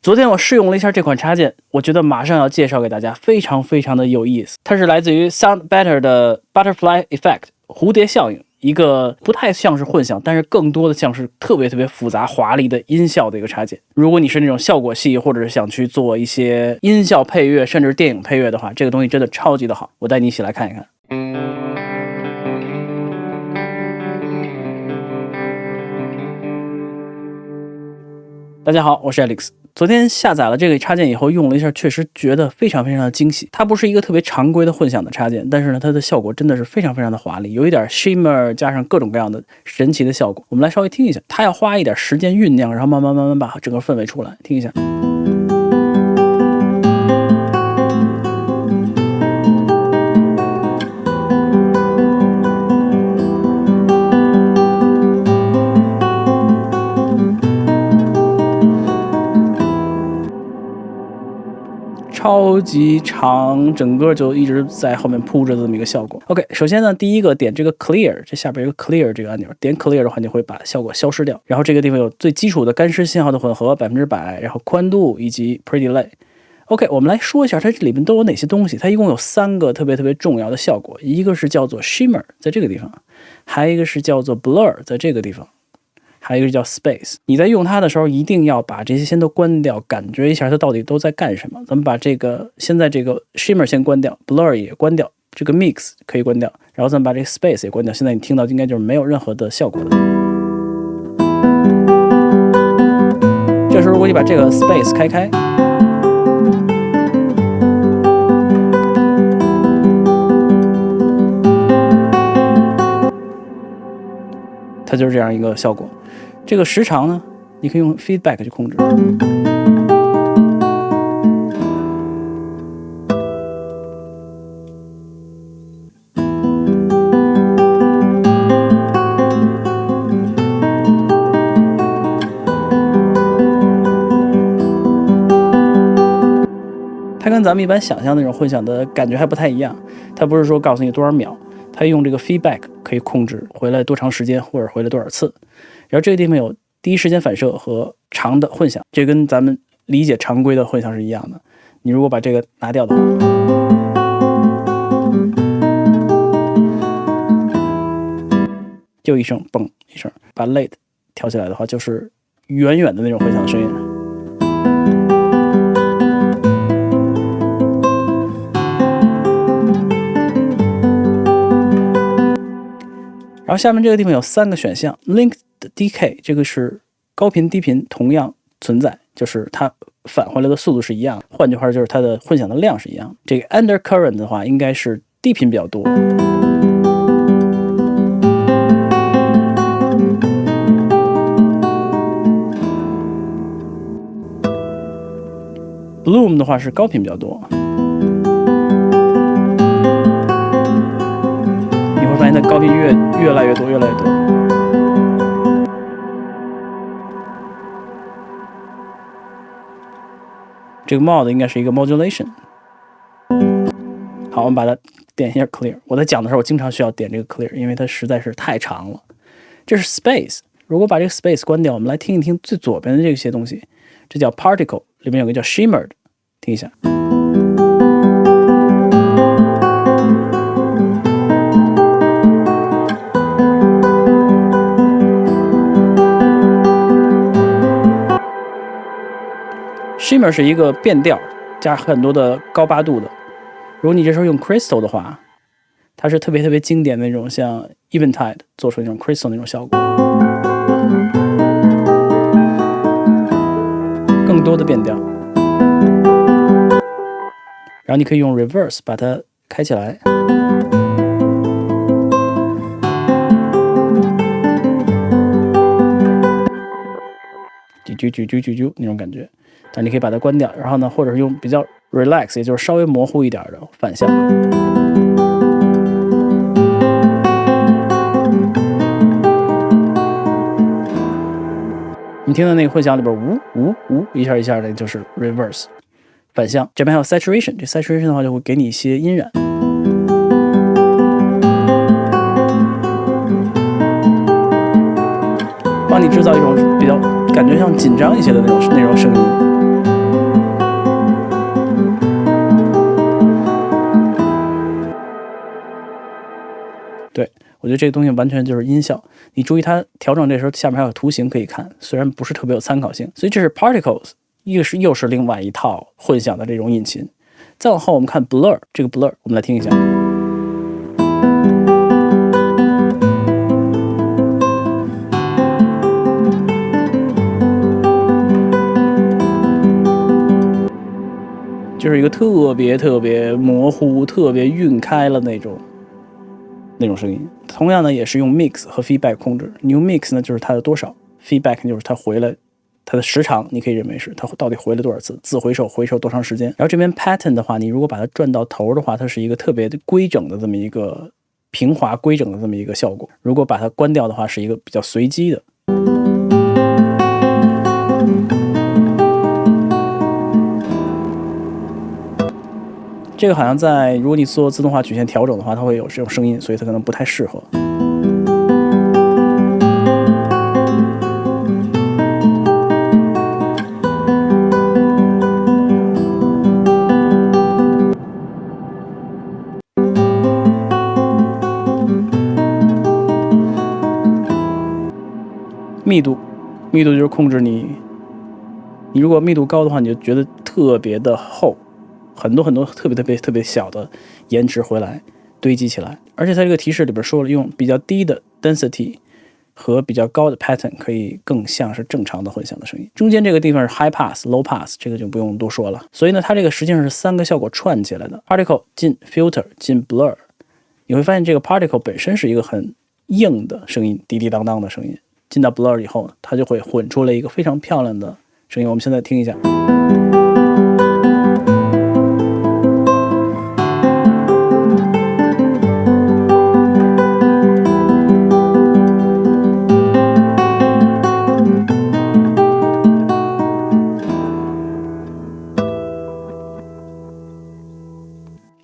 昨天我试用了一下这款插件，我觉得马上要介绍给大家，非常非常的有意思。它是来自于 Sound Better 的 Butterfly Effect 蝴蝶效应，一个不太像是混响，但是更多的像是特别复杂华丽的音效的一个插件。如果你是那种效果系，或者是想去做一些音效配乐，甚至电影配乐的话，这个东西真的超级的好。我带你一起来看一看。大家好，我是 Alex。昨天下载了这个插件以后用了一下，确实觉得非常的惊喜。它不是一个特别常规的混响的插件，但是呢，它的效果真的是非常的华丽，有一点 shimmer 加上各种各样的神奇的效果。我们来稍微听一下，它要花一点时间酝酿，然后慢慢把整个氛围出来，听一下。超级长，整个就一直在后面铺着这么一个效果。OK， 首先呢，第一个点这个 Clear， 这下边有个 Clear 这个按钮，点 Clear 的话，你会把效果消失掉。然后这个地方有最基础的干湿信号的混合100%，然后宽度以及 Pre-delay。OK， 我们来说一下它这里面都有哪些东西。它一共有3个特别重要的效果，一个是叫做 Shimmer， 在这个地方，还有一个是叫做 Blur， 在这个地方。还有一个叫 Space， 你在用它的时候一定要把这些先都关掉，感觉一下它到底都在干什么。咱们把现在这个 Shimmer 先关掉， Blur 也关掉，这个 Mix 可以关掉，然后咱们把这个 Space 也关掉。现在你听到应该就是没有任何的效果的。这时候如果你把这个 Space 开，它就是这样一个效果。这个时长呢，你可以用 feedback 去控制。它跟咱们一般想象那种混响的感觉还不太一样，它不是说告诉你多少秒，它用这个 feedback 可以控制回来多长时间或者回来多少次。然后这个地方有第一时间反射和长的混响，这跟咱们理解常规的混响是一样的。你如果把这个拿掉的话，就一声嘣一声，把 late 调起来的话，就是远的那种混响的声音。然后下面这个地方有3个选项 ，Linked Decay 这个是高频低频同样存在，就是它返回来的速度是一样的，换句话就是它的混响的量是一样的。这个 Undercurrent 的话应该是低频比较多。Bloom 的话是高频比较多。发现它高频越来越多。这个 mod 应该是一个 modulation。好，我们把它点一下 clear。我在讲的时候，我经常需要点这个 clear， 因为它实在是太长了。这是 space。如果把这个 space 关掉，我们来听一听最左边的这些东西，这叫 particle， 里面有个叫 shimmered， 听一下。Shimmer 是一个变调，加很多的高八度的。如果你这时候用 Crystal 的话，它是特别经典的那种像 Eventide 做出那种 Crystal 那种效果，更多的变调。然后你可以用 Reverse 把它开起来。啾那种感觉。但你可以把它关掉，然后呢，或者是用比较 relax， 也就是稍微模糊一点的反向。你听到那个混响里边呜一下的，就是 reverse 反向。这边还有 saturation， 这 saturation 的话就会给你一些音染。帮你制造一种比较感觉像紧张一些的那种声音。我觉得这个东西完全就是音效。你注意它调整这时候下面还有图形可以看，虽然不是特别有参考性。所以这是 Particles， 又是另外一套混响的这种引擎。再往后我们看 Blur， 这个 Blur 我们来听一下。就是一个特别模糊、特别晕开了那种声音。同样呢，也是用 mix 和 feedback 控制。你用 mix 呢，就是它的多少 ；feedback 就是它回来它的时长，你可以认为是它到底回了多少次，自回首多长时间。然后这边 pattern 的话，你如果把它转到头的话，它是一个特别规整的这么一个平滑规整的这么一个效果。如果把它关掉的话，是一个比较随机的。这个好像在如果你做自动化曲线调整的话，它会有这种声音，所以它可能不太适合。密度就是控制你如果密度高的话，你就觉得特别的厚。很多特别小的延迟回来堆积起来，而且它这个提示里边说了，用比较低的 density 和比较高的 pattern 可以更像是正常的混响的声音。中间这个地方是 high pass、low pass， 这个就不用多说了。所以呢，它这个实际上是3个效果串起来的 ：particle 进 filter 进 blur。你会发现这个 particle 本身是一个很硬的声音，滴滴当当的声音，进到 blur 以后，它就会混出了一个非常漂亮的声音。我们现在听一下。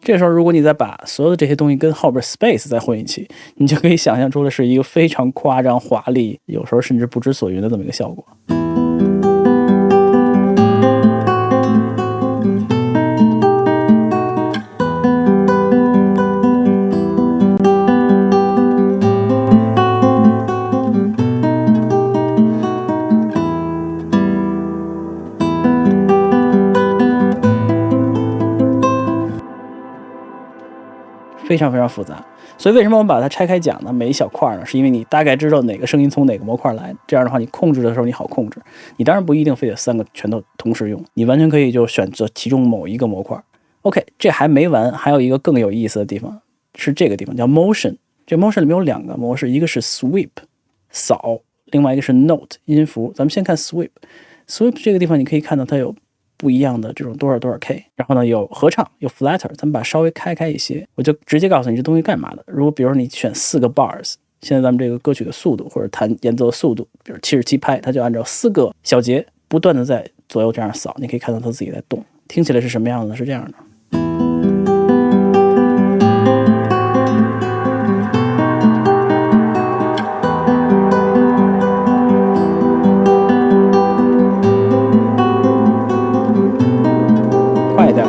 这时候如果你再把所有的这些东西跟后边 space 再混一起，你就可以想象出来是一个非常夸张华丽，有时候甚至不知所云的这么一个效果。非常复杂，所以为什么我们把它拆开讲呢？每一小块呢，是因为你大概知道哪个声音从哪个模块来，这样的话你控制的时候你好控制。你当然不一定非得3个全都同时用，你完全可以就选择其中某一个模块。OK， 这还没完，还有一个更有意思的地方是这个地方叫 motion。这 motion 里面有2个模式，一个是 sweep 扫，另外一个是 note 音符。咱们先看 sweep 这个地方你可以看到它有不一样的这种多少 K， 然后呢有合唱有 flatter， 咱们把稍微开一些，我就直接告诉你这东西干嘛的。如果比如你选4个 bars， 现在咱们这个歌曲的速度或者弹演奏的速度，比如77拍，它就按照4个小节不断的在左右这样扫，你可以看到它自己在动，听起来是什么样的？是这样的。快一点。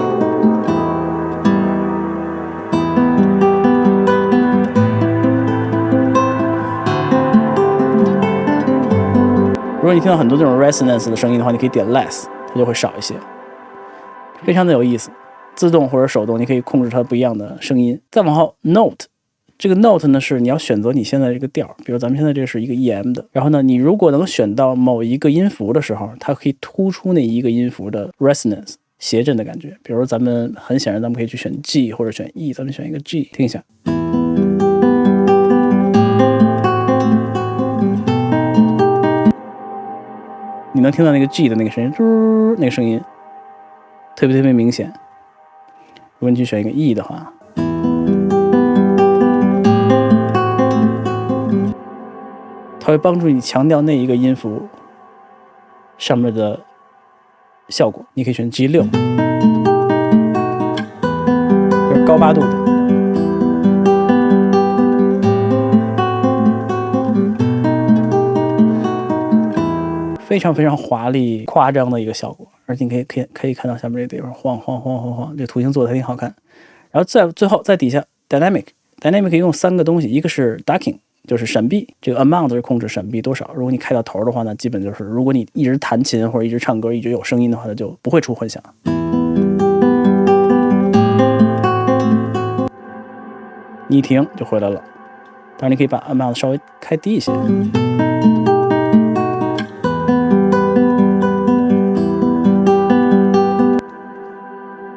如果你听到很多这种 resonance 的声音的话，你可以点 less， 它就会少一些，非常的有意思。自动或者手动，你可以控制它不一样的声音。再往后 note， 这个 note 呢是你要选择你现在这个调，比如咱们现在这是一个 EM 的，然后呢，你如果能选到某一个音符的时候，它可以突出那一个音符的 resonance。谐振的感觉，比如咱们很显然咱们可以去选 G 或者选 E， 咱们选一个 G， 听一下。你能听到那个 G 的那个声音，那个声音特别明显。如果你去选一个 E 的话，它会帮助你强调那一个音符上面的效果。你可以选 G6， 这是高八度的，非常华丽夸张的一个效果。而且你可以看到下面这个地方晃，这图形做的还挺好看。然后最后在底下 dynamic Dynamic 用3个东西，一个是 ducking， 就是闪避，这个 amount 是控制闪避多少。如果你开到头的话呢，基本就是如果你一直弹琴或者一直唱歌，一直有声音的话，它就不会出混响。你一停就回来了。当然你可以把 amount 稍微开低一些。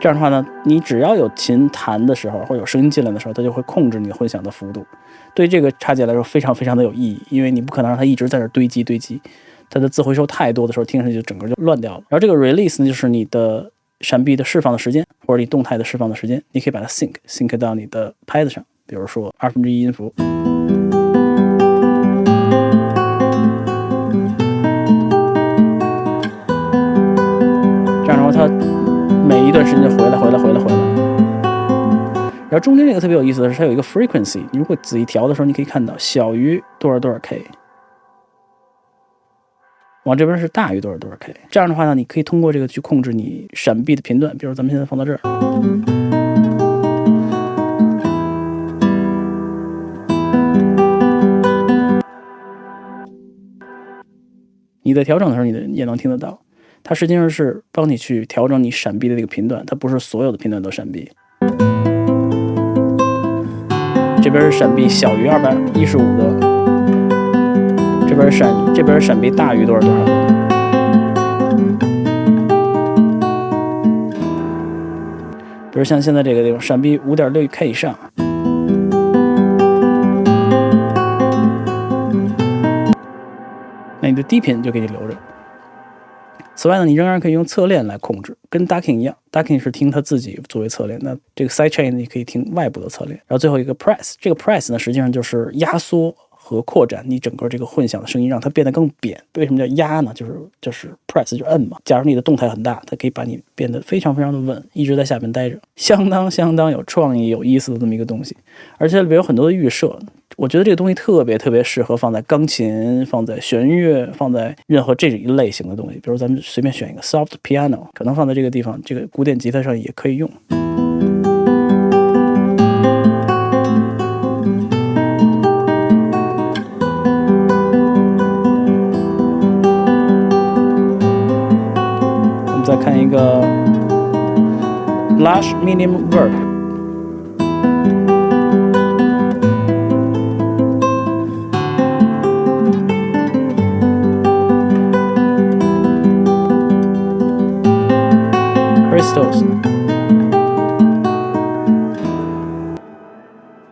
这样的话呢，你只要有琴弹的时候，或者有声音进来的时候，它就会控制你的混响的幅度。对这个插件来说非常非常的有意义，因为你不可能让它一直在这堆积，它的自回收太多的时候，听上去就整个就乱掉了。然后这个 release 呢，就是你的闪避的释放的时间，或者你动态的释放的时间，你可以把它 sync 到你的拍子上，比如说1/2音符。这样的话，它每一段时间就回来。然后中间这个特别有意思的是，它有一个 frequency， 你如果仔细调的时候，你可以看到小于多少多少 K， 往这边是大于多少多少 K。这样的话呢，你可以通过这个去控制你闪避的频段，比如咱们现在放到这儿。你在调整的时候，你也能听得到。它实际上是帮你去调整你闪避的这个频段，它不是所有的频段都闪避。这边是闪避小于215的，这边闪避大于多少多少的。比如像现在这个地方，闪避5.6K 以上。那你的低频就给你留着。此外呢，你仍然可以用侧链来控制，跟 ducking 一样 ，ducking 是听它自己作为侧链，那这个 sidechain 你可以听外部的侧链。然后最后一个 press， 这个 press 呢，实际上就是压缩和扩展你整个这个混响的声音，让它变得更扁。为什么叫压呢？就是 press 就是摁嘛。假如你的动态很大，它可以把你变得非常非常的稳，一直在下面待着，相当有创意、有意思的这么一个东西。而且里边有很多的预设。我觉得这个东西特别适合放在钢琴、放在弦乐、放在任何这一类型的东西。比如咱们随便选一个 soft piano， 可能放在这个地方，这个古典吉他上也可以用。我们再看一个 large medium verb。Crystals，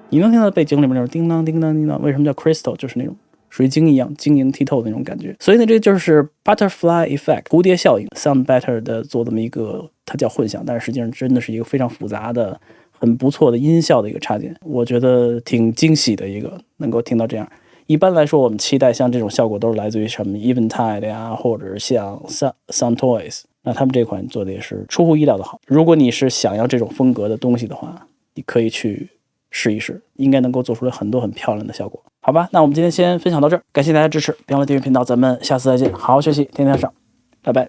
你能听到背景里面那种叮当叮当叮当，为什么叫 crystal？ 就是那种水晶一样晶莹剔透的那种感觉。所以呢，这就是 butterfly effect 蝴蝶效应 ，Sound Better 的做这么一个，它叫混响，但是实际上真的是一个非常复杂的、很不错的音效的一个插件。我觉得挺惊喜的一个，能够听到这样。一般来说，我们期待像这种效果都是来自于什么 Eventide 呀，或者像 Soundtoys。那他们这款做的也是出乎意料的好。如果你是想要这种风格的东西的话，你可以去试一试，应该能够做出来很多很漂亮的效果。好吧，那我们今天先分享到这儿，感谢大家支持，别忘了订阅频道，咱们下次再见，好好学习，天天上，拜拜。